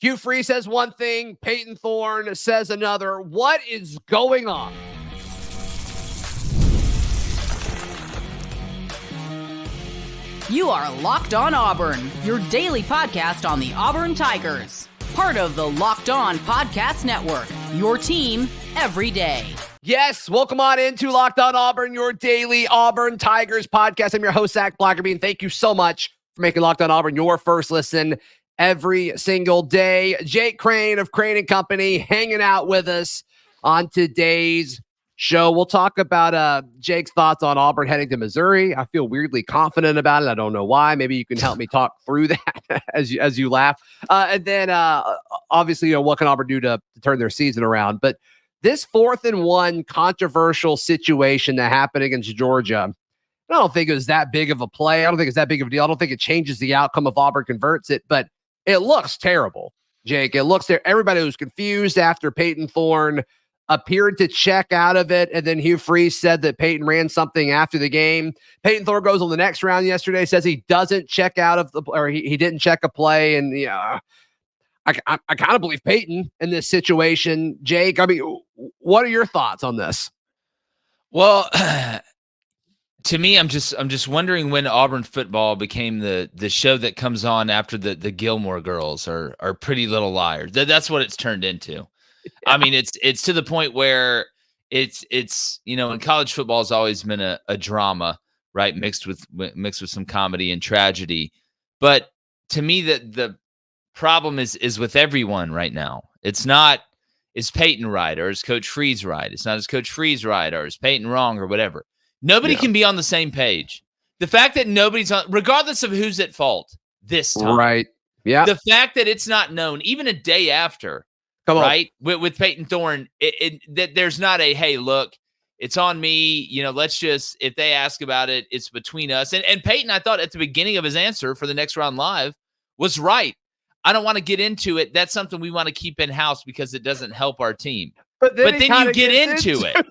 Hugh Freeze says one thing, Payton Thorne says another. What is going on? You are Locked On Auburn, your daily podcast on the Auburn Tigers. Part of the Locked On Podcast Network, your team every day. Yes, welcome on into Locked On Auburn, your daily Auburn Tigers podcast. I'm your host, Zac Blackerby, and thank you so much for making Locked On Auburn your first listen every single day. Jake Crane of Crane & Company hanging out with us on today's show. We'll talk about Jake's thoughts on Auburn heading to Missouri. I feel weirdly confident about it. I don't know why. Maybe you can help me talk through that as you laugh. And then obviously, what can Auburn do to turn their season around? But this 4th and 1 controversial situation that happened against Georgia, I don't think it was that big of a play. I don't think it's that big of a deal. I don't think it changes the outcome if Auburn converts it, but it looks terrible, Jake. It looks there. Everybody was confused after Payton Thorne appeared to check out of it, and then Hugh Freeze said that Payton ran something after the game. Payton Thorne goes on the next round yesterday, says he doesn't check out of he didn't check a play, and I kind of believe Payton in this situation. Jake, I mean, what are your thoughts on this? Well, to me, I'm just wondering when Auburn football became the show that comes on after the Gilmore Girls or Pretty Little Liars. That's what it's turned into. I mean, it's to the point where it's in college football has always been a drama, right? Mixed with some comedy and tragedy. But to me, the problem is with everyone right now. It's not, is Payton right or is Coach Freeze right? It's not, is Coach Freeze right or is Payton wrong or whatever. Nobody can be on the same page. The fact that nobody's on, regardless of who's at fault this time. Right. Yeah. The fact that it's not known, even a day after, right? With Payton Thorne, that there's not a, hey, look, it's on me. Let's just, if they ask about it, it's between us. And Payton, I thought at the beginning of his answer for the Next Round Live was right. I don't want to get into it. That's something we want to keep in-house because it doesn't help our team. But then you get into it.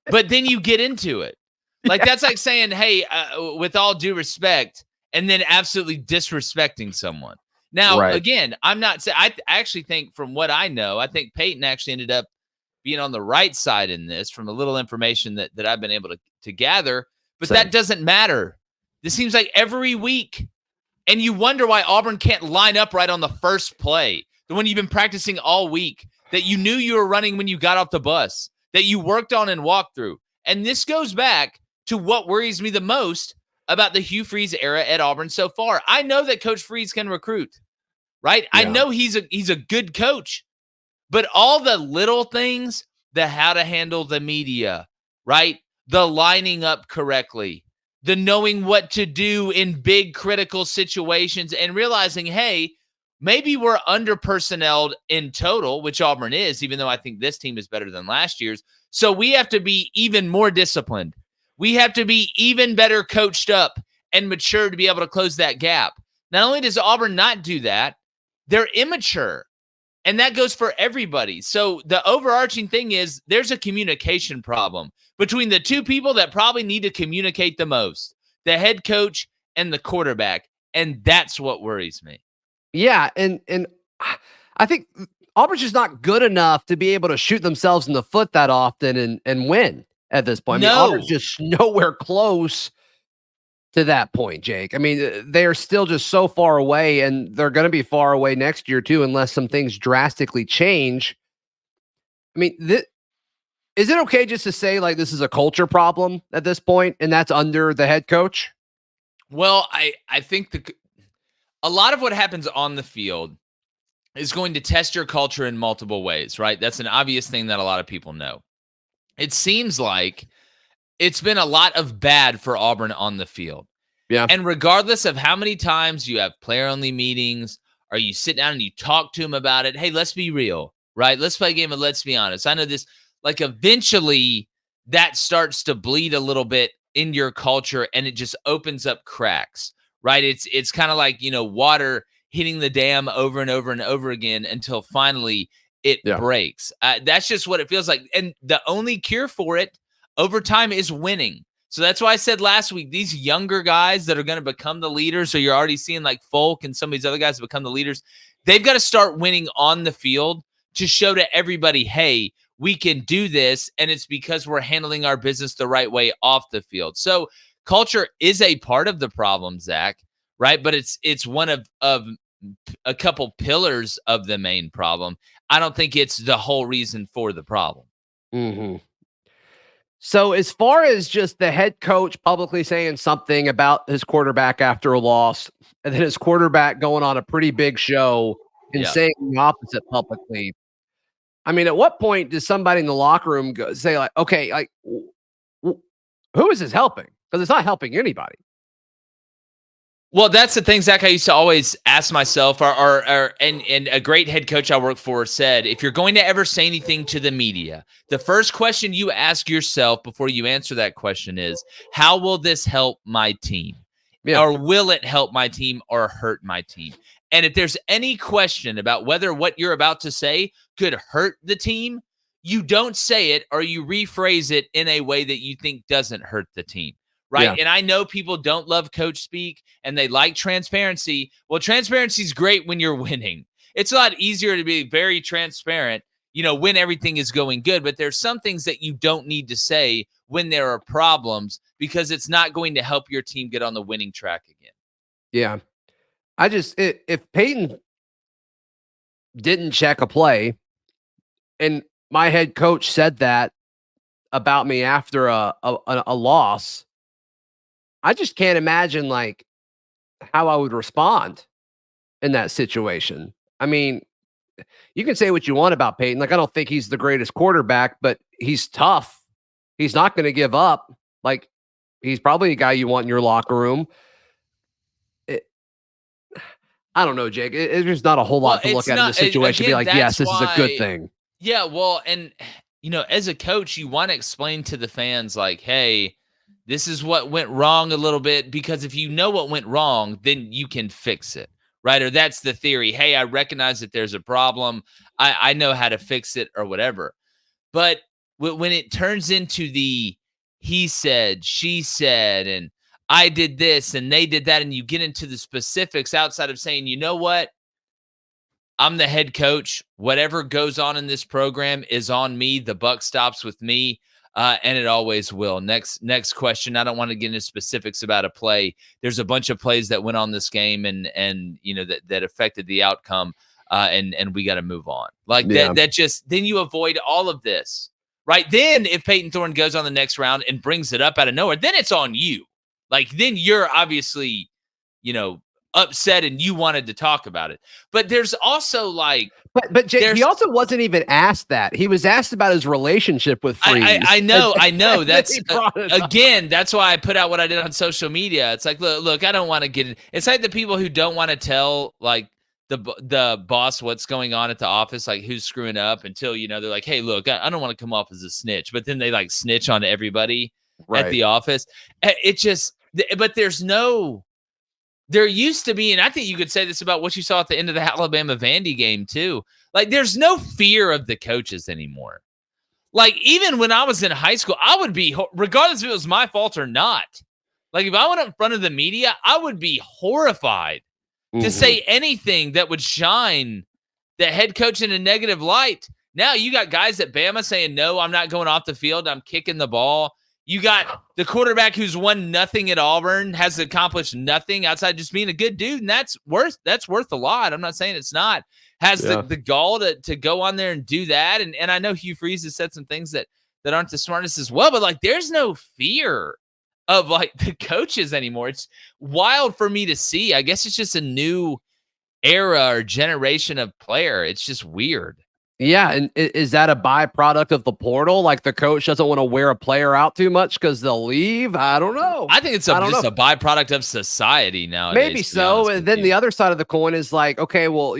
But then you get into it. Like, that's like saying, hey, with all due respect, and then absolutely disrespecting someone. Now, Again, I'm not saying, I actually think from what I know, I think Payton actually ended up being on the right side in this from a little information that I've been able to gather. But that doesn't matter. This seems like every week. And you wonder why Auburn can't line up right on the first play, the one you've been practicing all week, that you knew you were running when you got off the bus, that you worked on and walked through. And this goes back to what worries me the most about the Hugh Freeze era at Auburn so far. I know that Coach Freeze can recruit, right? Yeah. I know he's a good coach, but all the little things, the how to handle the media, right? The lining up correctly, the knowing what to do in big critical situations and realizing, hey, maybe we're under-personneled in total, which Auburn is, even though I think this team is better than last year's. So we have to be even more disciplined. We have to be even better coached up and mature to be able to close that gap. Not only does Auburn not do that, they're immature. And that goes for everybody. So the overarching thing is there's a communication problem between the two people that probably need to communicate the most, the head coach and the quarterback. And that's what worries me. Yeah, and I think Auburn's just not good enough to be able to shoot themselves in the foot that often and win at this point. I mean, Auburn's just nowhere close to that point, Jake. I mean, they are still just so far away, and they're going to be far away next year too, unless some things drastically change. I mean, is it okay just to say like this is a culture problem at this point, and that's under the head coach? Well, I think a lot of what happens on the field is going to test your culture in multiple ways, right? That's an obvious thing that a lot of people know. It seems like it's been a lot of bad for Auburn on the field. Yeah. And regardless of how many times you have player-only meetings or you sit down and you talk to them about it, hey, let's be real, right? Let's play a game and let's be honest. I know this, like eventually that starts to bleed a little bit in your culture and it just opens up cracks, right? It's kind of like, water hitting the dam over and over and over again until finally it breaks. That's just what it feels like. And the only cure for it over time is winning. So that's why I said last week, these younger guys that are going to become the leaders, so you're already seeing like Folk and some of these other guys become the leaders, They've got to start winning on the field to show to everybody, hey, we can do this, and it's because we're handling our business the right way off the field. So culture is a part of the problem, Zach, right? But it's one of a couple pillars of the main problem. I don't think it's the whole reason for the problem. Mm-hmm. So as far as just the head coach publicly saying something about his quarterback after a loss, and then his quarterback going on a pretty big show and saying the opposite publicly, I mean, at what point does somebody in the locker room say, like, okay, like, who is this helping? Because it's not helping anybody. Well, that's the thing, Zach, I used to always ask myself, and a great head coach I work for said, if you're going to ever say anything to the media, the first question you ask yourself before you answer that question is, how will this help my team? Yeah. Or will it help my team or hurt my team? And if there's any question about whether what you're about to say could hurt the team, you don't say it, or you rephrase it in a way that you think doesn't hurt the team. Right. Yeah. And I know people don't love coach speak and they like transparency. Well, transparency is great when you're winning. It's a lot easier to be very transparent, when everything is going good. But there's some things that you don't need to say when there are problems, because it's not going to help your team get on the winning track again. Yeah. If Payton didn't check a play and my head coach said that about me after a loss, I just can't imagine like how I would respond in that situation. I mean, you can say what you want about Payton. Like, I don't think he's the greatest quarterback, but he's tough. He's not going to give up. Like, he's probably a guy you want in your locker room. I don't know, Jake. There's not a whole lot to look at in this situation. Be like, yes, this is a good thing. Yeah, well, and, as a coach, you want to explain to the fans, like, hey, this is what went wrong a little bit, because if you know what went wrong, then you can fix it, right? Or that's the theory. Hey, I recognize that there's a problem. I know how to fix it, or whatever. But when it turns into the he said, she said, and I did this and they did that, and you get into the specifics outside of saying, you know what? I'm the head coach. Whatever goes on in this program is on me. The buck stops with me. And it always will. Next question. I don't want to get into specifics about a play. There's a bunch of plays that went on this game and that affected the outcome. And we got to move on. Like that just, then you avoid all of this, right? Then if Payton Thorne goes on the next round and brings it up out of nowhere, then it's on you. Like, then you're obviously, upset and you wanted to talk about it. But there's also like, but Jake, he also wasn't even asked that. He was asked about his relationship with Freeze. I know. That's again, that's why I put out what I did on social media. It's like, look, I don't want to get it. It's like the people who don't want to tell like the boss what's going on at the office, like who's screwing up, until they're like, hey, look, I don't want to come off as a snitch, but then they like snitch on everybody at the office. It just, but there used to be, and I think you could say this about what you saw at the end of the Alabama Vandy game too. Like, there's no fear of the coaches anymore. Like, even when I was in high school, I would be, regardless if it was my fault or not, like if I went in front of the media, I would be horrified to say anything that would shine the head coach in a negative light. Now you got guys at Bama saying, no, I'm not going off the field. I'm kicking the ball. You got the quarterback who's won nothing at Auburn, has accomplished nothing outside just being a good dude, and that's worth a lot. I'm not saying it's not. Has the gall to go on there and do that. And I know Hugh Freeze has said some things that aren't the smartest as well, but like, there's no fear of like the coaches anymore. It's wild for me to see. I guess it's just a new era or generation of player. It's just weird. Yeah, and is that a byproduct of the portal? Like, the coach doesn't want to wear a player out too much because they'll leave? I don't know. I think it's just a byproduct of society nowadays. Maybe so. And then the other side of the coin is like, okay, well,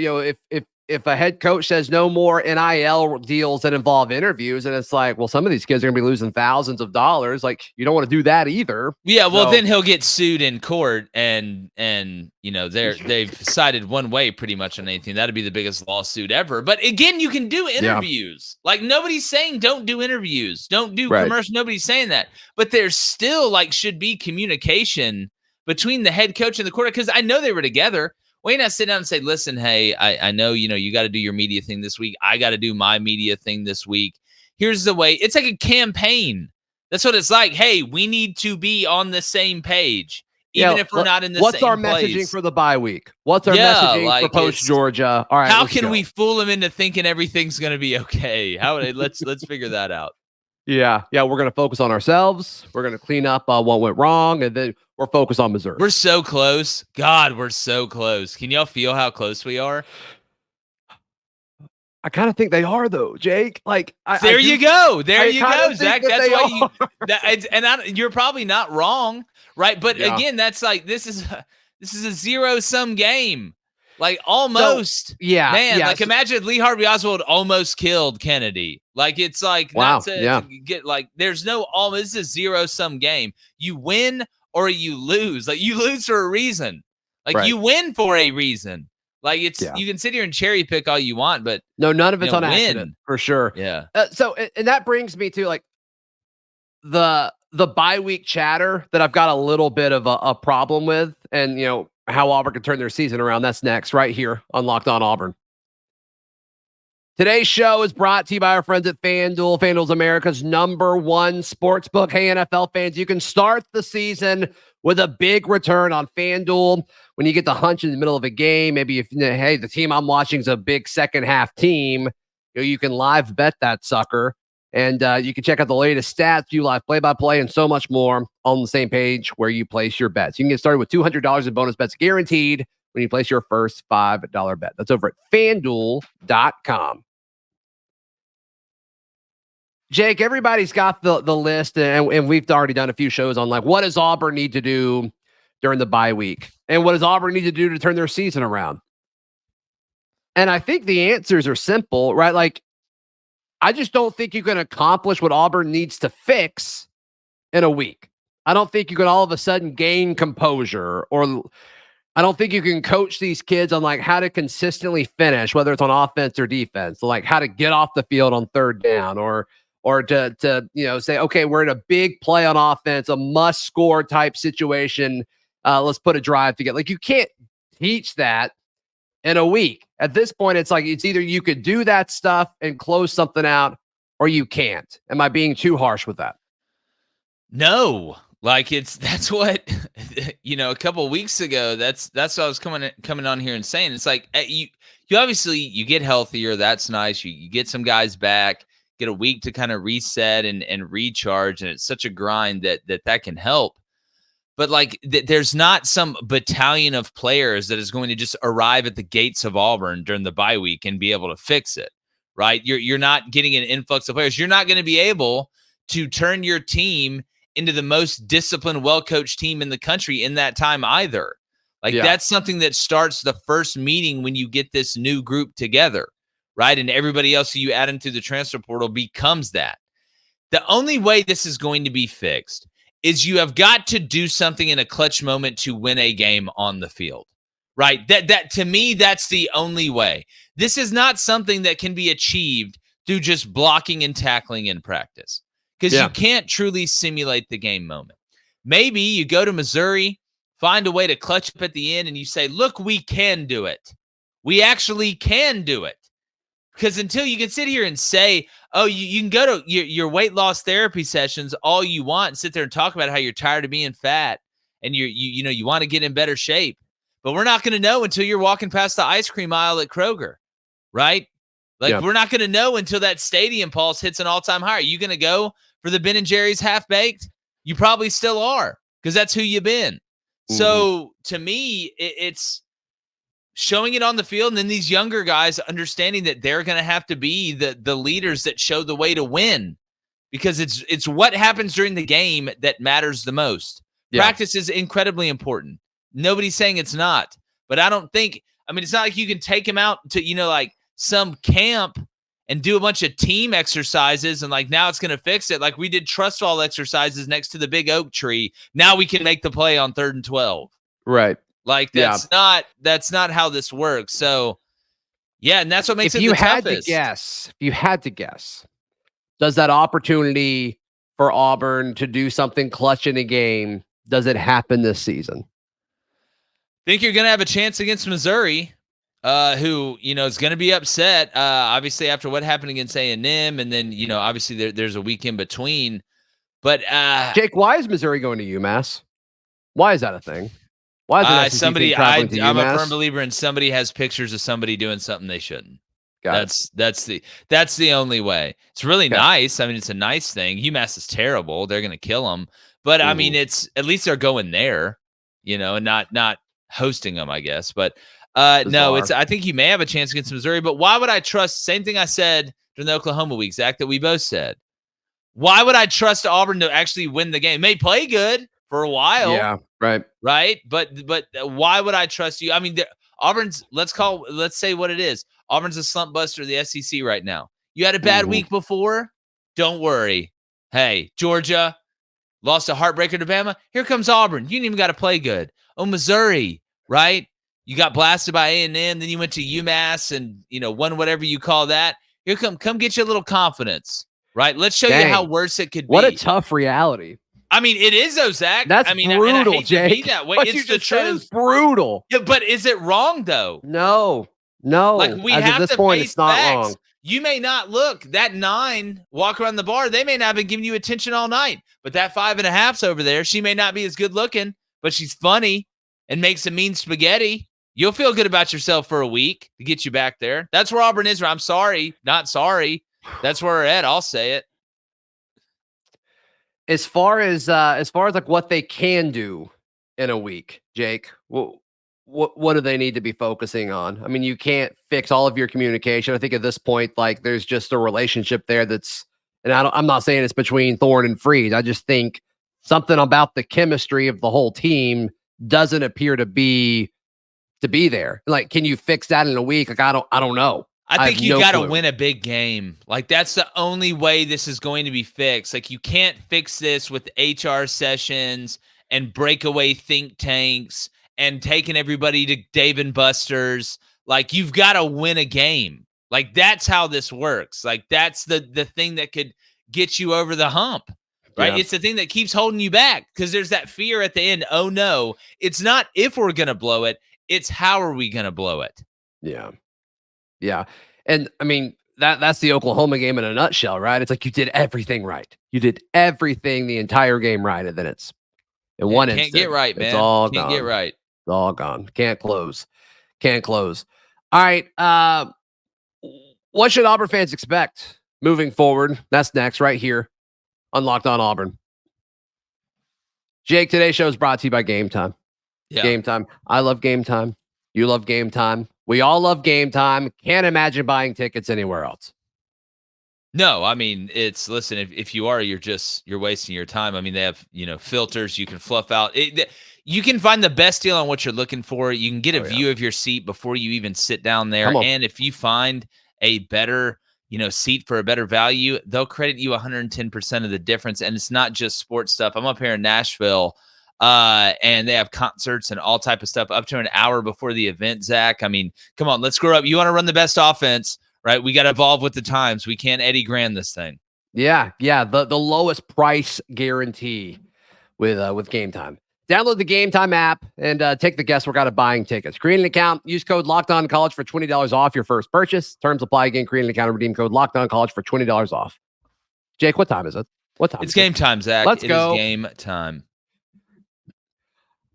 if a head coach says no more NIL deals that involve interviews, and it's like, well, some of these kids are going to be losing thousands of dollars. Like, you don't want to do that either. Yeah, well, then he'll get sued in court, and they've sided one way pretty much on anything. That'd be the biggest lawsuit ever. But again, you can do interviews. Yeah. Like, nobody's saying don't do interviews, don't do commercials. Nobody's saying that. But there's still should be communication between the head coach and the quarterback, because I know they were together. Why not sit down and say, listen, hey, I know, you got to do your media thing this week. I got to do my media thing this week. Here's the way. It's like a campaign. That's what it's like. Hey, we need to be on the same page, even if we're not in the same place. What's our messaging for the bye week? What's our messaging for post-Georgia? All right, how can we fool them into thinking everything's going to be okay? Let's figure that out. Yeah, we're going to focus on ourselves. We're going to clean up what went wrong, and then we're focused on Missouri. We're so close. God, we're so close. Can y'all feel how close we are? I kind of think they are, though, Jake. Like, there you go, Zach. That's why you're probably not wrong, right? But again, that's like this is a zero-sum game. Like almost, so, man. Like imagine Lee Harvey Oswald almost killed Kennedy. Like it's like to get like there's no almost. This is a zero-sum game. You win or you lose. Like you lose for a reason. Like you win for a reason. Like it's you can sit here and cherry pick all you want, but no, none of it's on accident for sure. Yeah. So and that brings me to like the bye week chatter that I've got a little bit of a problem with, and how Auburn can turn their season around. That's next, right here on Locked On Auburn. Today's show is brought to you by our friends at FanDuel. FanDuel's America's #1 sportsbook. Hey, NFL fans, you can start the season with a big return on FanDuel. When you get the hunch in the middle of a game, maybe if, hey, the team I'm watching is a big second half team, you can live bet that sucker. And you can check out the latest stats, view live play-by-play, and so much more on the same page where you place your bets. You can get started with $200 in bonus bets guaranteed when you place your first $5 bet. That's over at FanDuel.com. Jake, everybody's got the list, and we've already done a few shows on like what does Auburn need to do during the bye week, and what does Auburn need to do to turn their season around? And I think the answers are simple, right? Like, I just don't think you can accomplish what Auburn needs to fix in a week. I don't think you can all of a sudden gain composure, or I don't think you can coach these kids on like how to consistently finish, whether it's on offense or defense, like how to get off the field on third down, or to say, okay, we're in a big play on offense, a must score type situation. Let's put a drive together. Like you can't teach that in a week. At this point, it's like it's either you could do that stuff and close something out, or you can't. Am I being too harsh with that? No, like that's what a couple of weeks ago. That's what I was coming on here and saying. It's like you obviously you get healthier. That's nice. You get some guys back, get a week to kind of reset and recharge, and it's such a grind that can help. But like, there's not some battalion of players that is going to just arrive at the gates of Auburn during the bye week and be able to fix it, right? You're not getting an influx of players. You're not going to be able to turn your team into the most disciplined, well-coached team in the country in that time either. Like that's something that starts the first meeting when you get this new group together, right? And everybody else who you add into the transfer portal becomes that. The only way this is going to be fixed is you have got to do something in a clutch moment to win a game on the field, right? That to me, that's the only way. This is not something that can be achieved through just blocking and tackling in practice, because you can't truly simulate the game moment. Maybe you go to Missouri, find a way to clutch up at the end, and you say, look, we can do it. We actually can do it. Because until you can sit here and say, oh, you can go to your weight loss therapy sessions all you want and sit there and talk about how you're tired of being fat and you want to get in better shape. But we're not going to know until you're walking past the ice cream aisle at Kroger, right? Like we're not going to know until that stadium pulse hits an all-time high. Are you going to go for the Ben & Jerry's half-baked? You probably still are, because that's who you've been. Mm-hmm. So to me, it's showing it on the field, and then these younger guys understanding that they're going to have to be the leaders that show the way to win, because it's what happens during the game that matters the most. Practice is incredibly important. Nobody's saying it's not, but I don't think, it's not like you can take them out to, like some camp and do a bunch of team exercises and like, now it's going to fix it. Like we did trust fall exercises next to the big oak tree. Now we can make the play on 3rd and 12. Right. Like that's not how this works. So and that's what makes it the toughest. If you had to guess, does that opportunity for Auburn to do something clutch in a game, does it happen this season? Think you're going to have a chance against Missouri, who, is going to be upset, obviously, after what happened against A&M. And then, obviously there's a week in between. But Jake, why is Missouri going to UMass? Why is that a thing? Why is it somebody? traveling to UMass? I'm a firm believer in somebody has pictures of somebody doing something they shouldn't. That's the only way. It's really nice. I mean, it's a nice thing. UMass is terrible. They're going to kill them. But I mean, it's at least they're going there, and not hosting them, I guess. But no, I think you may have a chance against Missouri. But why would I trust? Same thing I said during the Oklahoma week, Zach, that we both said. Why would I trust Auburn to actually win the game? May play good for a while. Yeah, right. But why would I trust you? I mean, Auburn's, let's say what it is. Auburn's a slump buster of the SEC right now. You had a bad week before? Don't worry. Hey, Georgia lost a heartbreaker to Bama. Here comes Auburn. You didn't even got to play good. Oh, Missouri, right? You got blasted by A&M, then you went to UMass and, won whatever you call that. Here come get you a little confidence, right? Let's show you how worse it could be. What a tough reality. I mean, it is, though, Zach. That's brutal, and I hate Jake. to be that way. It's the truth. Is brutal. Yeah, but is it wrong, though? No. Like, we have at this to point, face it's not facts. wrong. You may not look that 9 walk around the bar. They may not have been giving you attention all night, but that 5.5's over there. She may not be as good looking, but she's funny and makes some mean spaghetti. You'll feel good about yourself for a week to get you back there. That's where Auburn is. I'm sorry, not sorry. That's where we're at. I'll say it. As far as like what they can do in a week, Jake, what do they need to be focusing on? I mean, you can't fix all of your communication. I think at this point, like, there's just a relationship there that's, and I'm not saying it's between Thorne and Freeze. I just think something about the chemistry of the whole team doesn't appear to be there. Like, can you fix that in a week? Like, I don't know. I think you got to win a big game. Like, that's the only way this is going to be fixed. Like, you can't fix this with HR sessions and breakaway think tanks and taking everybody to Dave & Buster's. Like, you've got to win a game. Like, that's how this works. Like, that's the thing that could get you over the hump, right? Yeah. It's the thing that keeps holding you back because there's that fear at the end. Oh, no, it's not if we're going to blow it. It's how are we going to blow it? Yeah. Yeah. And I mean, that's the Oklahoma game in a nutshell, right? It's like you did everything right. You did everything the entire game right. And then it's in one instant. Can't get right, man. It's all can't gone. Get right. It's all gone. Can't close. All right. What should Auburn fans expect moving forward? That's next right here on Locked On Auburn. Jake, today's show is brought to you by Game Time. Yeah. Game Time. I love Game Time. You love Game Time. We all love Game Time. Can't imagine buying tickets anywhere else. No, I mean, listen, if you are, you're wasting your time. I mean, they have, filters you can fluff out. You can find the best deal on what you're looking for. You can get a view of your seat before you even sit down there. And if you find a better, seat for a better value, they'll credit you 110% of the difference. And it's not just sports stuff. I'm up here in Nashville, and they have concerts and all type of stuff up to an hour before the event, Zach. I mean, come on, let's grow up. You want to run the best offense, right? We got to evolve with the times. We can't Eddie Grand this thing. Yeah. The lowest price guarantee with Game Time. Download the Game Time app and take the guesswork out of buying tickets. Create an account. Use code LOCKEDONCollege for $20 off your first purchase. Terms apply. Again, create an account and redeem code LOCKEDONCollege for $20 off. Jake, what time is it? It's game time, Zach. Let's go. It is game time.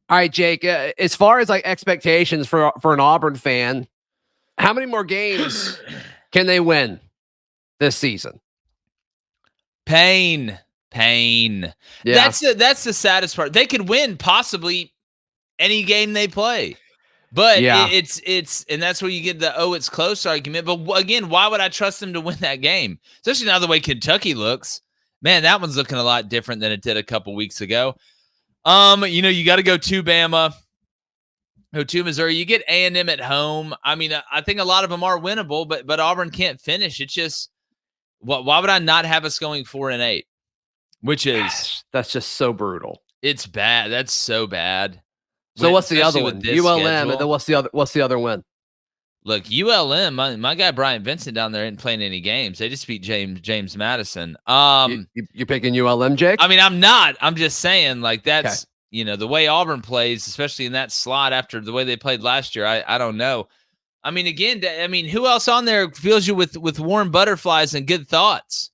All right, Jake. As far as like expectations for an Auburn fan, how many more games can they win this season? Pain. Yeah. That's the saddest part. They could win possibly any game they play, but it's and that's where you get the it's close argument. But again, why would I trust them to win that game? Especially now the way Kentucky looks. Man, that one's looking a lot different than it did a couple weeks ago. You got to go to Bama, go to Missouri. You get A&M at home. I mean, I think a lot of them are winnable, but Auburn can't finish. It's just why would I not have us going 4-8? Which is that's just so brutal. It's bad. That's so bad. So what's the other one? ULM, schedule. And then what's the other win? Look, ULM, my guy Brian Vincent down there isn't playing any games. They just beat James Madison. You're picking ULM, Jake? I mean, I'm not. I'm just saying, like, that's the way Auburn plays, especially in that slot after the way they played last year, I don't know. I mean, again, who else on there fills you with warm butterflies and good thoughts?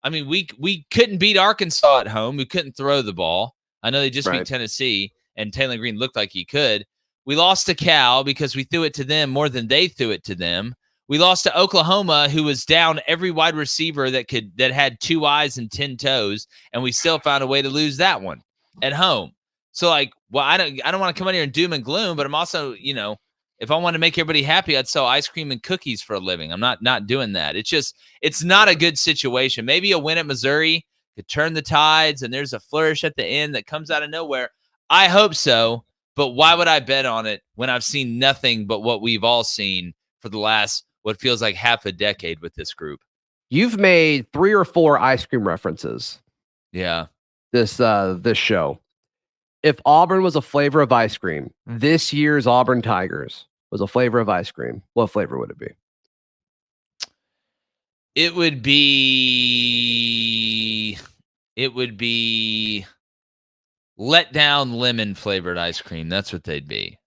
I mean, we couldn't beat Arkansas at home. We couldn't throw the ball. I know they just beat Tennessee, and Taylor Green looked like he could. We lost to Cal because we threw it to them more than they threw it to them. We lost to Oklahoma, who was down every wide receiver that had 2 eyes and 10 toes, and we still found a way to lose that one at home. So, I don't want to come in here and doom and gloom, but I'm also, if I want to make everybody happy, I'd sell ice cream and cookies for a living. I'm not doing that. It's not a good situation. Maybe a win at Missouri could turn the tides, and there's a flourish at the end that comes out of nowhere. I hope so, but why would I bet on it when I've seen nothing but what we've all seen for the last what feels like half a decade with this group? You've made 3 or 4 ice cream references. Yeah. This show. If Auburn was a flavor of ice cream, this year's Auburn Tigers was a flavor of ice cream, what flavor would it be? It would be let down lemon flavored ice cream. That's what they'd be.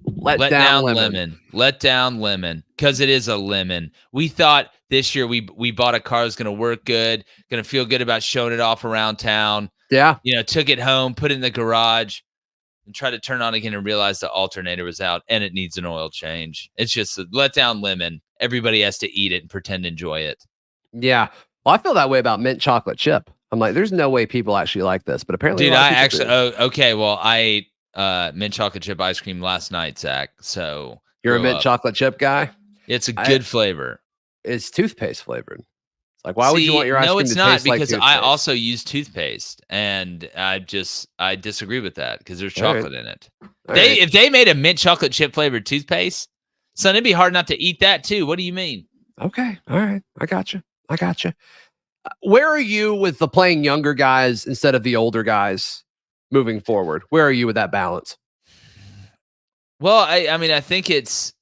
Let down lemon. Let down lemon, because it is a lemon. We thought this year we bought a car that's going to work good, going to feel good about showing it off around town. Yeah. Took it home, put it in the garage, and tried to turn on again and realized the alternator was out and it needs an oil change. It's just a let down lemon. Everybody has to eat it and pretend to enjoy it. Yeah. Well, I feel that way about mint chocolate chip. I'm like, there's no way people actually like this, but apparently, dude, I ate mint chocolate chip ice cream last night, Zach. So you're a mint chocolate chip guy? It's a good flavor. It's toothpaste flavored. It's like, why would you want your ice cream to taste like toothpaste? No, it's not, because I also use toothpaste, and I disagree with that because there's chocolate in it. If they made a mint chocolate chip flavored toothpaste, son, it'd be hard not to eat that too. What do you mean? Okay. All right. I got you. Where are you with the playing younger guys instead of the older guys moving forward? Where are you with that balance? Well, I think it's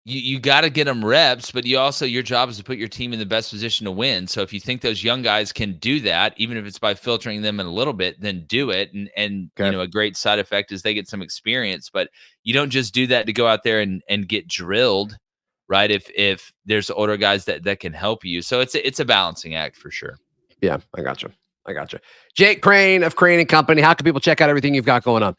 you got to get them reps, but your job is to put your team in the best position to win. So if you think those young guys can do that, even if it's by filtering them in a little bit, then do it. And a great side effect is they get some experience, but you don't just do that to go out there and get drilled, right? If there's older guys that can help you. So it's a balancing act for sure. Yeah, I got you. Jake Crane of Crane & Company. How can people check out everything you've got going on?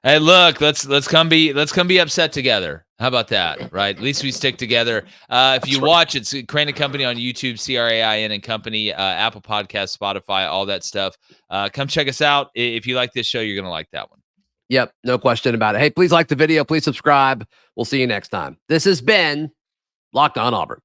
Hey, look, let's come be upset together. How about that? Right? At least we stick together. If you watch, it's Crane & Company on YouTube, CRAIN and Company, Apple Podcasts, Spotify, all that stuff. Come check us out. If you like this show, you're going to like that one. Yep, no question about it. Hey, please like the video. Please subscribe. We'll see you next time. This has been Locked On Auburn.